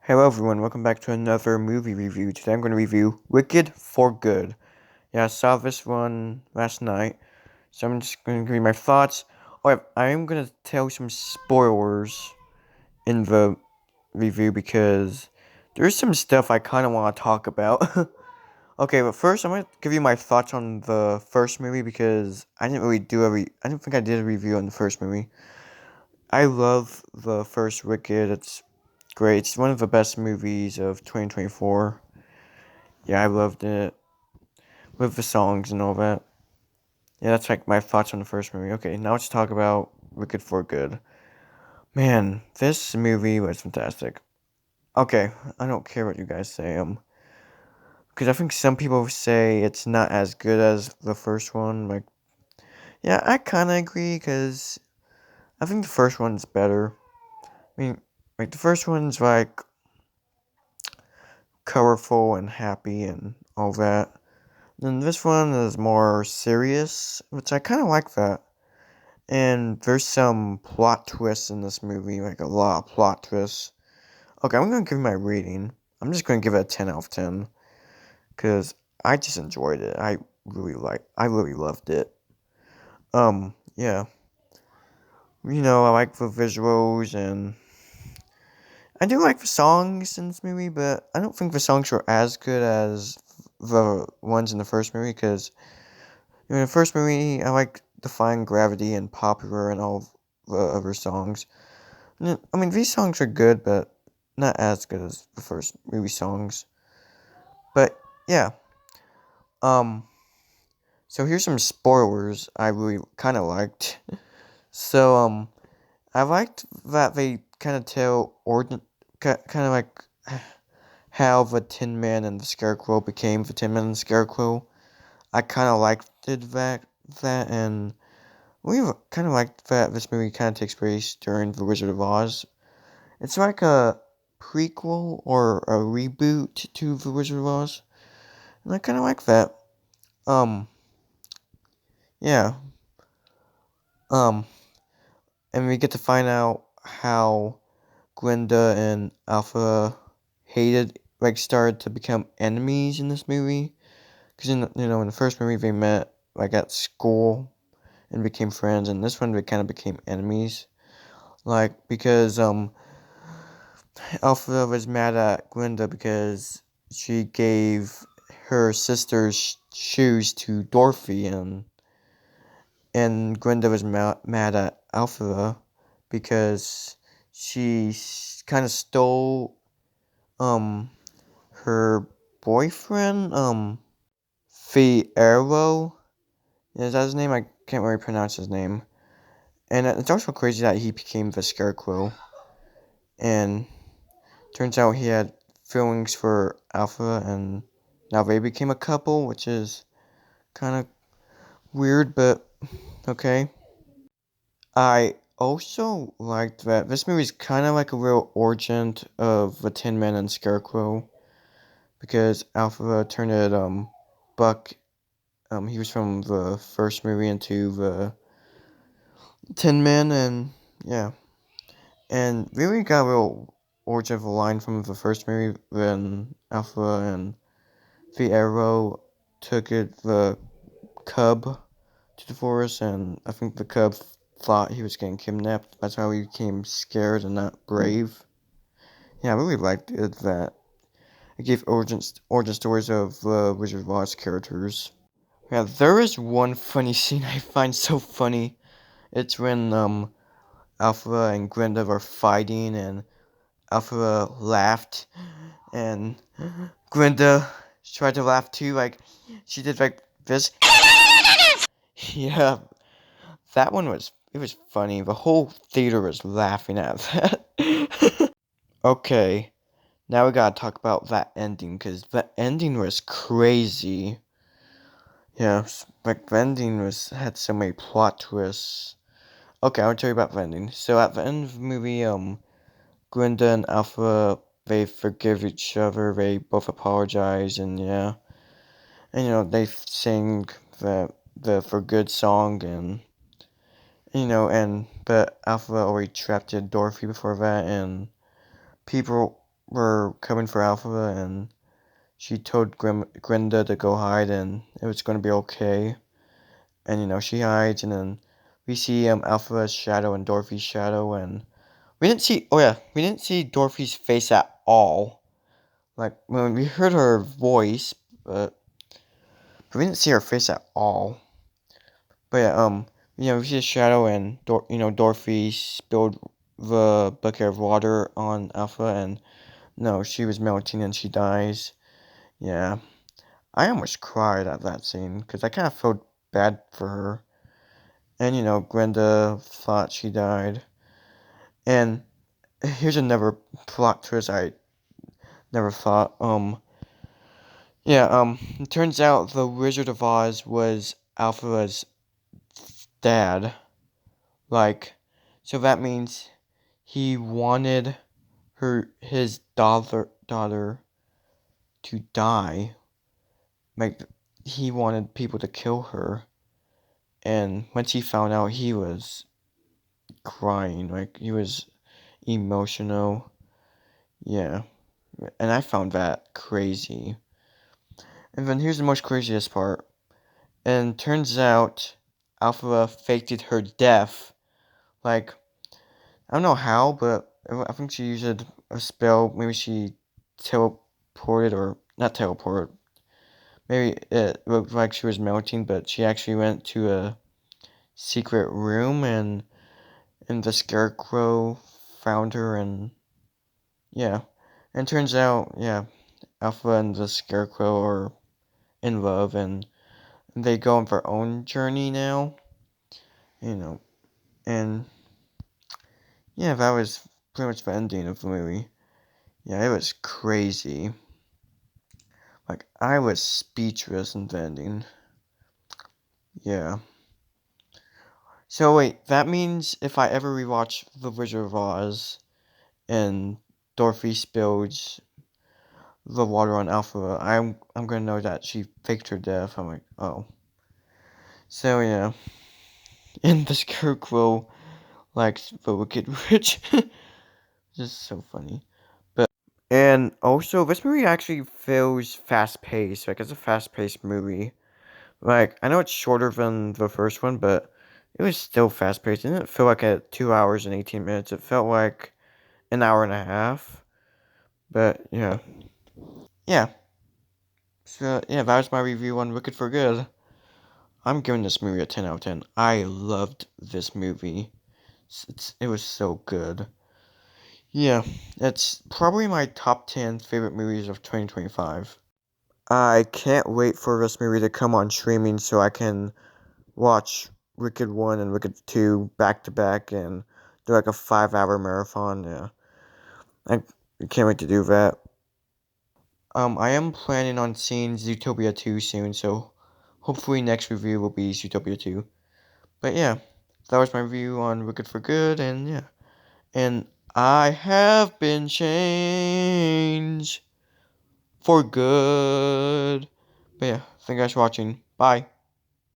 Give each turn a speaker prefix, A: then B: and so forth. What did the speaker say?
A: Hello everyone, welcome back to another movie review. Today I'm going to review Wicked for Good. Yeah, I saw this one last night, so I'm just going to give you my thoughts. Alright, I am going to tell some spoilers in the review because there's some stuff I kind of want to talk about. Okay, but first I'm going to give you my thoughts on the first movie because I didn't really I don't think I did a review on the first movie. I love the first Wicked. It's great. It's one of the best movies of 2024. Yeah, I loved it with the songs and all that. Yeah, that's like my thoughts on the first movie. Okay, now let's talk about Wicked for Good. Man, this movie was fantastic. Okay, I don't care what you guys say. Because I think some people say it's not as good as the first one. Like, yeah, I kind of agree because I think the first one's better. I mean, like the first one's like colorful and happy and all that. Then this one is more serious, which I kind of like that. And there's some plot twists in this movie, like a lot of plot twists. Okay, I'm gonna give my rating. I'm just gonna give it a 10 out of 10 because I just enjoyed it. I really loved it. Yeah, I like the visuals and I do like the songs in this movie, but I don't think the songs were as good as the ones in the first movie because in the first movie I like Defying Gravity and Popular and all the other songs. I mean, these songs are good, but not as good as the first movie songs. But yeah, um, so here's some spoilers I really kind of liked. So I liked that they kind of kind of like how the Tin Man and the Scarecrow became the Tin Man and the Scarecrow. I kind of liked that, and we kind of liked that this movie kind of takes place during the Wizard of Oz. It's like a prequel or a reboot to The Wizard of Oz. And I kind of like that. Um, yeah. Um, and we get to find out how Glinda and Alpha started to become enemies in this movie. Because, in the first movie, they met, like, at school and became friends. And this one, they kind of became enemies. Like, because, Alpha was mad at Glinda because she gave her sister's shoes to Dorothy, and Glinda was mad at Alpha because she kind of stole um her boyfriend Fiyero. Is that his name? I can't really pronounce his name. And it's also crazy that he became the Scarecrow, and turns out he had feelings for Alpha, and now they became a couple, which is kind of weird, but okay. I also liked that this movie is kind of like a real origin of the Tin Man and Scarecrow, because Alpha turned it, Buck, he was from the first movie into the Tin Man, and yeah. And really got a real origin of a line from the first movie when Alpha and the Arrow took the cub to the forest, and I think the cub thought he was getting kidnapped. That's how he became scared and not brave. Yeah, I really liked it that it gave origin stories of Wizard of Oz characters. Yeah, there is one funny scene I find so funny. It's when Alpha and Glinda were fighting, and Alpha laughed, and Glinda tried to laugh too. Like she did like this. Yeah, that one was funny. The whole theater was laughing at that. Okay, now we gotta talk about that ending, because the ending was crazy. Yeah, like the ending had so many plot twists. Okay, I'll tell you about the ending. So at the end of the movie, Glinda and Alpha, they forgive each other. They both apologize, and yeah, and they sing the For Good song, and but Alpha already trapped Dorothy before that, and people. were coming for Alpha, and she told Grinda to go hide, and it was going to be okay. And she hides, and then we see Alpha's shadow and Dorothy's shadow, and we didn't see. Oh yeah, we didn't see Dorothy's face at all. Like when we heard her voice, but we didn't see her face at all. But yeah, we see a shadow, and Dorothy spilled the bucket of water on Alpha, and no, she was melting and she dies. Yeah, I almost cried at that scene because I kind of felt bad for her. And Glenda thought she died. And here's another plot twist I never thought. It turns out the Wizard of Oz was Alpha's dad. Like, so that means he wanted his daughter to die. Like, he wanted people to kill her. And once he found out, he was crying. Like, he was emotional. Yeah. And I found that crazy. And then here's the most craziest part. And turns out Alpha faked her death. Like, I don't know how, but I think she used a spell. Maybe she teleported, or not teleported. Maybe it looked like she was melting, but she actually went to a secret room, and the Scarecrow found her, and yeah. And turns out, yeah, Alpha and the Scarecrow are in love, and they go on their own journey now. You know, and yeah, that was pretty much the ending of the movie. Yeah, it was crazy. Like, I was speechless in the ending. Yeah. So wait, that means if I ever rewatch The Wizard of Oz and Dorothy spills the water on Alpha, I'm gonna know that she faked her death. I'm like, oh. So yeah. And the Scarecrow likes the Wicked Witch. Just so funny. And also, this movie actually feels fast-paced. Like, it's a fast-paced movie. Like, I know it's shorter than the first one, but it was still fast-paced. It didn't feel like at 2 hours and 18 minutes. It felt like an hour and a half. But, yeah. Yeah. So, yeah, that was my review on Wicked for Good. I'm giving this movie a 10 out of 10. I loved this movie. It was so good. Yeah, it's probably my top 10 favorite movies of 2025. I can't wait for this movie to come on streaming so I can watch Wicked 1 and Wicked 2 back to back and do like a 5-hour marathon. Yeah. I can't wait to do that. I am planning on seeing Zootopia 2 soon, so hopefully next review will be Zootopia 2. But yeah, that was my review on Wicked for Good, and yeah. And I have been changed for good. But yeah, thank you guys for watching. Bye.